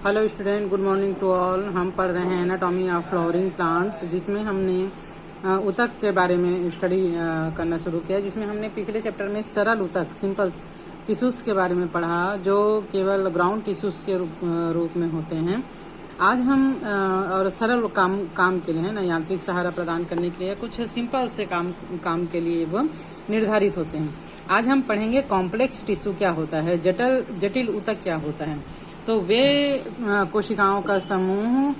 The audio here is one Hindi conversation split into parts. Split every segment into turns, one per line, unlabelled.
Hello student, good morning to all. हम पढ़ रहे हैं एनाटॉमी ऑफ फ्लावरिंग प्लांट्स, जिसमें हमने उतक के बारे में स्टडी करना शुरू किया, जिसमें हमने पिछले चैप्टर में सरल उतक सिंपल टिश्यूज के बारे में पढ़ा, जो केवल ग्राउंड टिश्यूज के रूप में होते हैं। आज हम और सरल काम के लिए है ना, यांत्रिक सहारा प्रदान करने के लिए कुछ सिंपल से काम के लिए वो निर्धारित होते हैं। आज हम पढ़ेंगे कॉम्प्लेक्स टिश्यू क्या होता है, जटिल उतक क्या होता है। तो वे कोशिकाओं का समूह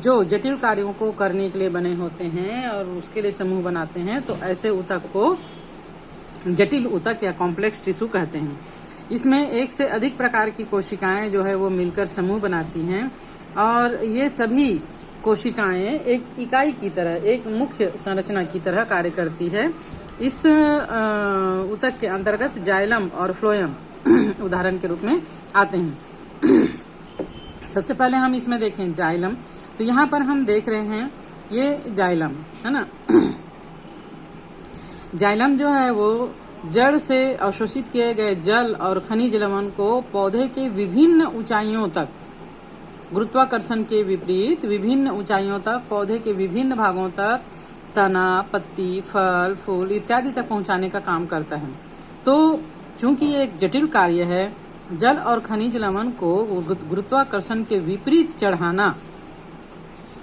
जो जटिल कार्यों को करने के लिए बने होते हैं और उसके लिए समूह बनाते हैं, तो ऐसे उतक को जटिल उतक या कॉम्प्लेक्स टिश्यू कहते हैं। इसमें एक से अधिक प्रकार की कोशिकाएं जो है वो मिलकर समूह बनाती हैं, और ये सभी कोशिकाएं एक इकाई की तरह, एक मुख्य संरचना की तरह कार्य करती है। इस उतक के अंतर्गत जाइलम और फ्लोएम उदाहरण के रूप में आते हैं। सबसे पहले हम इसमें देखें जाइलम। तो यहाँ पर हम देख रहे हैं ये जाइलम है ना। जाइलम जो है वो जड़ से अवशोषित किए गए जल और खनिज लवण को पौधे के विभिन्न ऊंचाइयों तक, गुरुत्वाकर्षण के विपरीत विभिन्न ऊंचाइयों तक, पौधे के विभिन्न भागों तक, तना, पत्ती, फल, फूल इत्यादि तक पहुंचाने का काम करता है। तो चूंकि ये एक जटिल कार्य है, जल और खनिज लवण को गुरुत्वाकर्षण के विपरीत चढ़ाना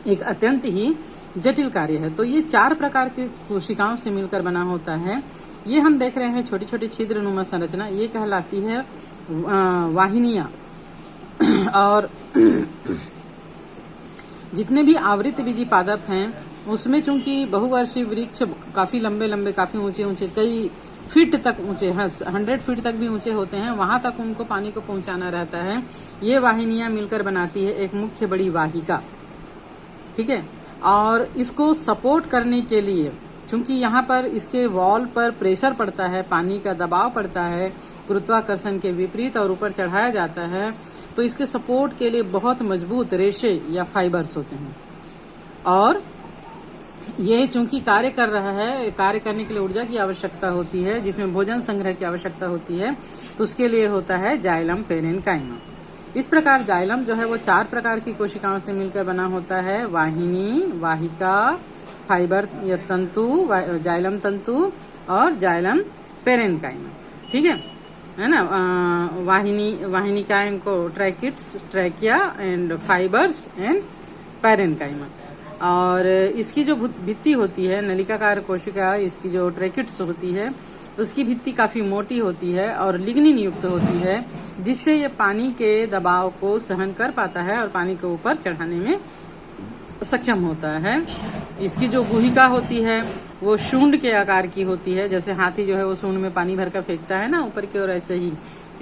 एक अत्यंत ही जटिल कार्य है। तो ये 4 प्रकार की कोशिकाओं से मिलकर बना होता है। ये हम देख रहे हैं छोटी छोटी छिद्रनुमा संरचना, ये कहलाती है वाहिनियां। और जितने भी आवृत बीजी पादप हैं, उसमें चूंकि बहुवर्षीय वृक्ष काफी लंबे लंबे, काफी ऊंचे ऊंचे, कई फीट तक ऊंचे, 100 फीट तक भी ऊंचे होते हैं, वहां तक उनको पानी को पहुंचाना रहता है। ये वाहिनियां मिलकर बनाती है एक मुख्य बड़ी वाहिका, ठीक है। और इसको सपोर्ट करने के लिए, क्योंकि यहाँ पर इसके वॉल पर प्रेशर पड़ता है, पानी का दबाव पड़ता है गुरुत्वाकर्षण के विपरीत, और ऊपर चढ़ाया जाता है, तो इसके सपोर्ट के लिए बहुत मजबूत रेशे या फाइबर्स होते हैं। और ये चूंकि कार्य कर रहा है, कार्य करने के लिए ऊर्जा की आवश्यकता होती है, जिसमें भोजन संग्रह की आवश्यकता होती है, तो उसके लिए होता है जाइलम पेरेन्काइमा। इस प्रकार जाइलम जो है वो 4 प्रकार की कोशिकाओं से मिलकर बना होता है: वाहिनी, वाहिका, फाइबर या तंतु, जाइलम तंतु और जाइलम पेरेन्काइमा, ठीक है ना। वाहिनिकाएं को tracheids, trachea and fibres and parenchyma. और इसकी जो भित्ति होती है, नलिकाकार कोशिका, इसकी जो ट्रैकिट्स होती है, उसकी भित्ति काफी मोटी होती है और लिग्निन युक्त होती है, जिससे ये पानी के दबाव को सहन कर पाता है और पानी को ऊपर चढ़ाने में सक्षम होता है। इसकी जो गुहिका होती है वो शूंड के आकार की होती है, जैसे हाथी जो है वो शूंड में पानी भरकर फेंकता है ना ऊपर की ओर, ऐसे ही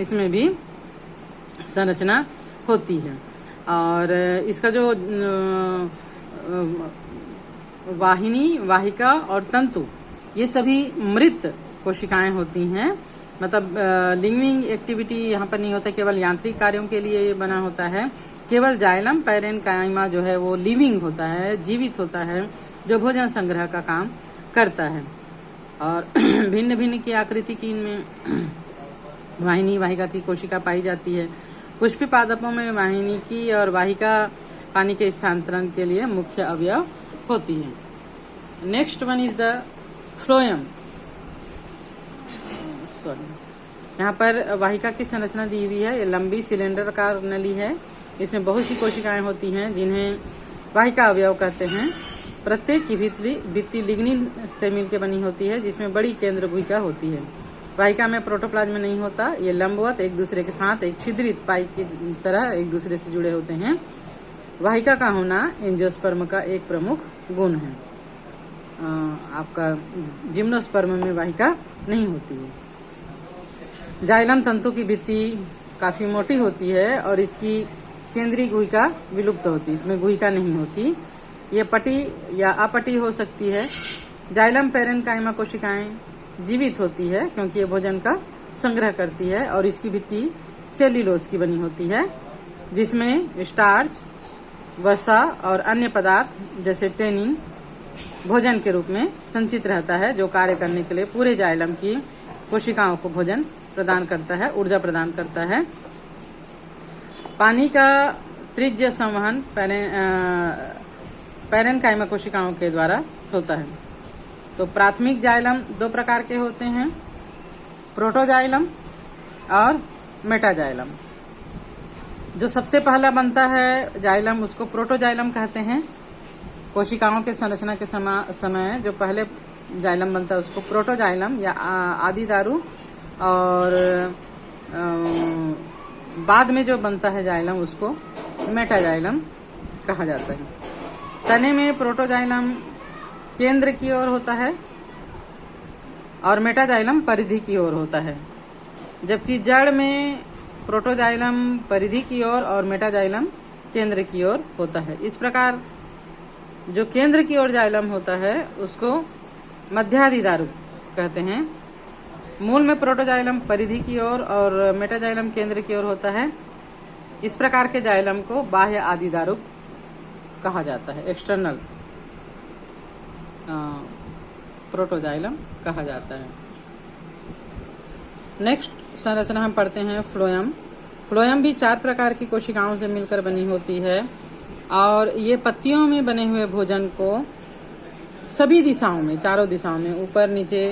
इसमें भी संरचना होती है। और इसका जो वाहिनी, वाहिका और तंतु, ये सभी मृत कोशिकाएं होती हैं। मतलब लिविंग एक्टिविटी यहाँ पर नहीं होता, केवल यांत्रिक कार्यों के लिए ये बना होता है। केवल जाइलम पेरेन्काइमा जो है वो लिविंग होता है, जीवित होता है, जो भोजन संग्रह का काम करता है। और भिन्न भिन्न की आकृति की इनमें वाहिनी, वाहिका की कोशिका पाई जाती है। पुष्पी पादपों में वाहिनी की और वाहिका पानी के स्थानांतरण के लिए मुख्य अवयव होती है। Next one is the phloem. यहाँ पर वाहिका की संरचना दी हुई है। ये लंबी सिलेंडरकार नली है, इसमें बहुत सी कोशिकाएं होती हैं जिन्हें वाहिका अवयव कहते हैं। प्रत्येक की भित्ति लिग्निन से मिलकर बनी होती है, जिसमें बड़ी केंद्र गुहिका होती है। वाहिका में प्रोटोप्लाज्म नहीं होता, ये लंबवत एक दूसरे के साथ एक छिद्रित पाइप की तरह एक दूसरे से जुड़े होते हैं। वाहिका का होना एंजियोस्पर्म का एक प्रमुख गुण है। आपका जिम्नोस्पर्म में वाहिका नहीं होती है। जाइलम तंतु की भित्ति काफी मोटी होती है और इसकी केंद्रीय गुहिका विलुप्त होती है, इसमें गुहिका नहीं होती। ये पटी या अपटी हो सकती है। जाइलम पेरेन्काइमा कोशिकाएं जीवित होती है क्योंकि ये भोजन का संग्रह करती है, और इसकी भित्ति सेल्यूलोज की बनी होती है, जिसमें स्टार्च, वसा और अन्य पदार्थ जैसे टेनिन भोजन के रूप में संचित रहता है, जो कार्य करने के लिए पूरे जाइलम की कोशिकाओं को भोजन प्रदान करता है, ऊर्जा प्रदान करता है। पानी का त्रिज्य संवहन पैरेनकाइमा कोशिकाओं के द्वारा होता है। तो प्राथमिक जाइलम दो प्रकार के होते हैं, प्रोटोजाइलम और मेटाजाइलम। जो सबसे पहला बनता है जाइलम उसको प्रोटोजाइलम कहते हैं। कोशिकाओं के संरचना के समय जो पहले जाइलम बनता है उसको प्रोटोजाइलम या आदि दारू, और बाद में जो बनता है जाइलम उसको मेटाजाइलम कहा जाता है। तने में प्रोटोजाइलम केंद्र की ओर होता है और मेटाजाइलम परिधि की ओर होता है, जबकि जड़ में प्रोटोजाइलम परिधि की ओर और मेटाजाइलम केंद्र की ओर होता है। इस प्रकार जो केंद्र की ओर जाइलम होता है उसको मध्यादि दारू कहते हैं। मूल में प्रोटोजाइलम परिधि की ओर और मेटाजाइलम केंद्र की ओर होता है। इस प्रकार के जाइलम को बाह्य आदि दारू कहा जाता है, एक्सटर्नल प्रोटोजाइलम कहा जाता है। नेक्स्ट संरचना हम पढ़ते हैं फ्लोएम। फ्लोएम भी 4 प्रकार की कोशिकाओं से मिलकर बनी होती है और ये पत्तियों में बने हुए भोजन को सभी दिशाओं में, चारों दिशाओं में, ऊपर नीचे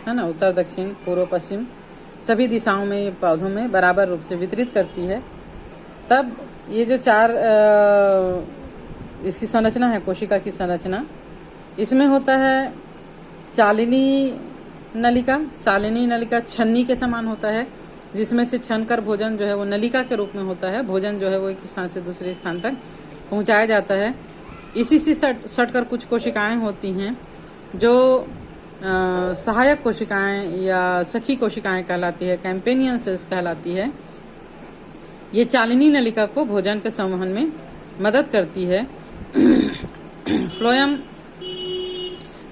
है ना, उत्तर दक्षिण पूर्व पश्चिम, सभी दिशाओं में ये पौधों में बराबर रूप से वितरित करती है। तब ये जो 4 इसकी संरचना है, कोशिका की संरचना, इसमें होता है चालिनी नलिका। चालिनी नलिका छन्नी के समान होता है, जिसमें से छनकर भोजन जो है वो नलिका के रूप में होता है। भोजन जो है वो एक स्थान से दूसरे स्थान तक पहुंचाया जाता है। इसी से सटकर कुछ कोशिकाएं होती हैं जो सहायक कोशिकाएं या सखी कोशिकाएं कहलाती है, कैंपेनियन सेल्स कहलाती है। ये चालिनी नलिका को भोजन के संवहन में मदद करती है। फ्लोएम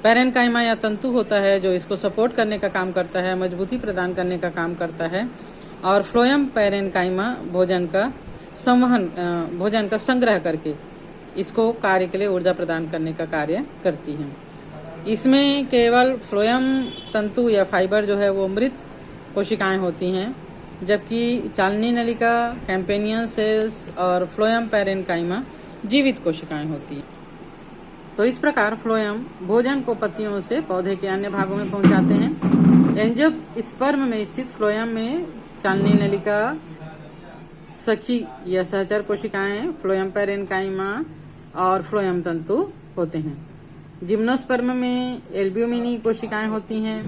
पैरेनकाइमा या तंतु होता है जो इसको सपोर्ट करने का काम करता है, मजबूती प्रदान करने का काम करता है। और फ्लोएम पैरेनकाइमा भोजन का संवहन, भोजन का संग्रह करके इसको कार्य के लिए ऊर्जा प्रदान करने का कार्य करती है। इसमें केवल फ्लोएम तंतु या फाइबर जो है वो मृत कोशिकाएं होती हैं, जबकि चालिनी नलिका, कैंपेनियन सेल्स और फ्लोएम पैरेनकाइमा जीवित कोशिकाएं होती हैं। तो इस प्रकार फ्लोएम भोजन को पत्तियों से पौधे के अन्य भागों में पहुंचाते हैं। एंजियोस्पर्म में स्थित फ्लोएम में चालिनी नलिका, सखी या सहचर कोशिकाएं, फ्लोएम पैरेनकाइमा और फ्लोएम तंतु होते हैं। जिम्नोस्पर्म में एल्ब्यूमिनी कोशिकाएं होती हैं।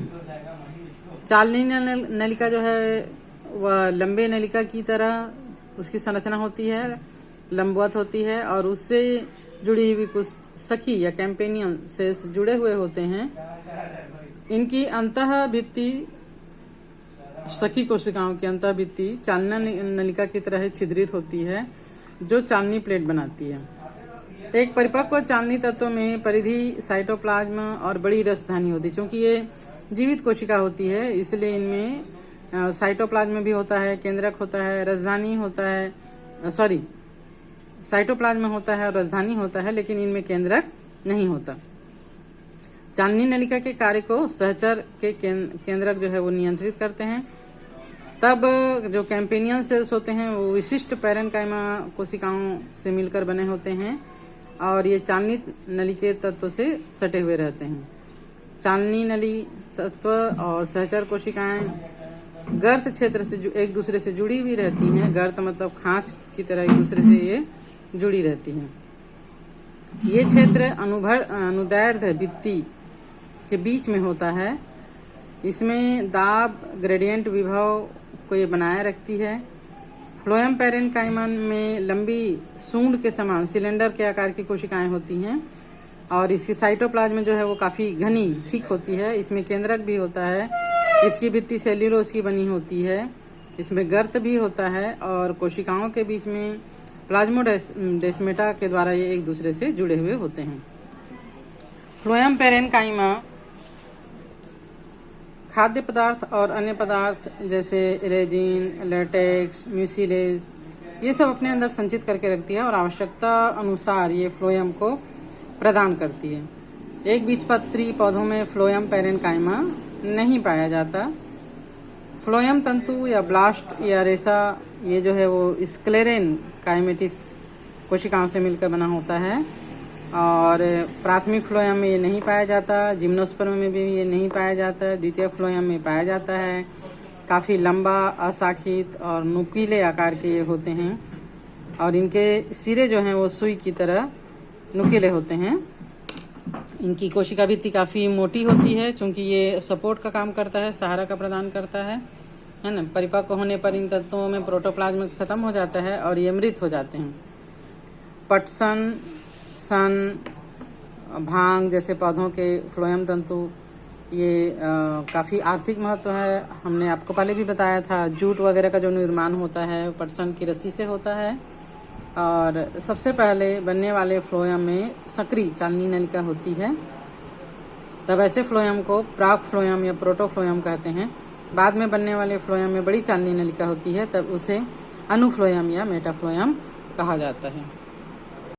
चालिनी नलिका जो है वह लंबे नलिका की तरह उसकी संरचना होती है, लंबवत होती है, और उससे जुड़ी हुई कुछ सखी या कैंपेनियन सेल्स जुड़े हुए होते हैं। इनकी अंतः भित्ति, सखी कोशिकाओं की अंतः भित्ति चालिनी नलिका की तरह छिद्रित होती है, जो चालिनी प्लेट बनाती है। एक परिपक्व चालिनी तत्व में परिधि, साइटोप्लाज्म और बड़ी रसधानी होती है। चूंकि ये जीवित कोशिका होती है इसलिए इनमें साइटोप्लाज्म भी होता है, केंद्रक होता है, रसधानी होता है, साइटोप्लाज्म होता है और रसधानी होता है, लेकिन इनमें केंद्रक नहीं होता। चालिनी नलिका के कार्य को सहचर के केंद्रक जो है वो नियंत्रित करते हैं। तब जो कैंपेनियन सेल्स होते हैं वो विशिष्ट पैरेनकाइमा कोशिकाओं से मिलकर बने होते हैं और ये चालिनी नली के तत्व से सटे हुए रहते हैं। चालिनी नली तत्व और सहचर कोशिकाएं गर्त क्षेत्र से एक दूसरे से जुड़ी हुई रहती हैं। गर्त मतलब खांच की तरह एक दूसरे से ये जुड़ी रहती हैं। ये क्षेत्र अनुदैर्ध्य भित्ति के बीच में होता है। इसमें दाब ग्रेडियंट विभव को ये बनाए रखती है। फ्लोएम पैरेनकाइमा में लंबी सूंड के समान सिलेंडर के आकार की कोशिकाएं होती हैं और इसकी साइटोप्लाज्म जो है वो काफी घनी, थिक होती है। इसमें केंद्रक भी होता है। इसकी भित्ति सेल्यूलोज की बनी होती है। इसमें गर्त भी होता है और कोशिकाओं के बीच में प्लाज्मोडेस्मेटा के द्वारा ये एक दूसरे से जुड़े हुए होते हैं। फ्लोएम पैरेनकाइमा खाद्य पदार्थ और अन्य पदार्थ जैसे रेजिन, लेटेक्स, म्यूसिलेज ये सब अपने अंदर संचित करके रखती है और आवश्यकता अनुसार ये फ्लोएम को प्रदान करती है। एक बीजपत्री पौधों में फ्लोएम पैरेनकाइमा नहीं पाया जाता। फ्लोएम तंतु या ब्लास्ट या रेसा ये जो है वो स्क्लेरेन काइमेटिस कोशिकाओं से मिलकर बना होता है। और प्राथमिक फ्लोएम में ये नहीं पाया जाता, जिम्नोस्पर्म में भी ये नहीं पाया जाता, द्वितीय फ्लोएम में पाया जाता है। काफ़ी लंबा, अशाखित और नुकीले आकार के होते हैं और इनके सिरे जो हैं वो सुई की तरह नुकीले होते हैं। इनकी कोशिका भित्ति काफ़ी मोटी होती है, चूंकि ये सपोर्ट का काम करता है, सहारा का प्रदान करता है ना। परिपक्व होने पर इन तत्वों में प्रोटोप्लाज्म खत्म हो जाता है और ये मृत हो जाते हैं। पटसन, सन, भांग जैसे पौधों के फ्लोएम तंतु ये काफ़ी आर्थिक महत्व है। हमने आपको पहले भी बताया था, जूट वगैरह का जो निर्माण होता है पटसन की रस्सी से होता है। और सबसे पहले बनने वाले फ्लोएम में सक्रिय चालनी नलिका होती है, तब ऐसे फ्लोएम को प्राक फ्लोएम या प्रोटोफ्लोएम कहते हैं। बाद में बनने वाले फ्लोएम में बड़ी चालनी नलिका होती है, तब उसे अनुफ्लोएम या मेटाफ्लोएम कहा जाता है।